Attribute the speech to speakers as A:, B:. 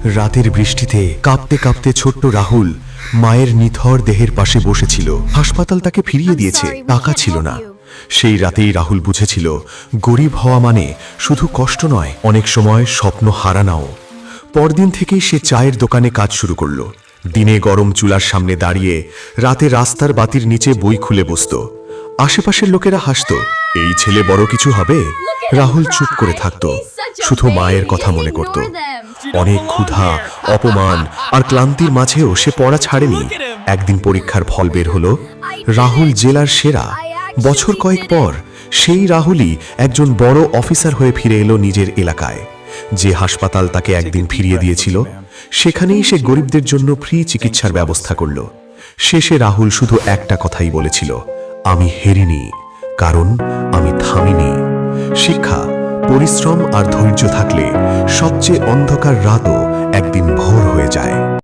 A: রাতের বৃষ্টিতে কাঁপতে কাঁপতে ছোট্ট রাহুল মায়ের নিথর দেহের পাশে বসেছিল। হাসপাতাল তাকে ফিরিয়ে দিয়েছে, টাকা ছিল না। সেই রাতেই রাহুল বুঝেছিল গরিব হওয়া মানে শুধু কষ্ট নয়, অনেক সময় স্বপ্ন হারানাও। পরদিন থেকেই সে চায়ের দোকানে কাজ শুরু করলো। দিনে গরম চুলার সামনে দাঁড়িয়ে রাতে রাস্তার বাতির নিচে বই খুলে বসত। আশেপাশের লোকেরা হাসত, এই ছেলে বড় কিছু হবে। রাহুল চুপ করে থাকত, শুধু মায়ের কথা মনে করত। অনেক ক্ষুধা, অপমান আর ক্লান্তির মাঝেও সে পড়া ছাড়েনি। একদিন পরীক্ষার ফল বের হলো, রাহুল জেলার সেরা। বছর কয়েক পর সেই রাহুলই একজন বড় অফিসার হয়ে ফিরে এলো নিজের এলাকায়। যে হাসপাতাল তাকে একদিন ফিরিয়ে দিয়েছিল, সেখানেই সে গরিবদের জন্য ফ্রি চিকিৎসার ব্যবস্থা করল। শেষে রাহুল শুধু একটা কথাই বলেছিল, আমি হেরিনি, কারণ আমি থামিনি। শিক্ষা, পরিশ্রম আর ধৈর্য থাকলে সবচেয়ে অন্ধকার রাতও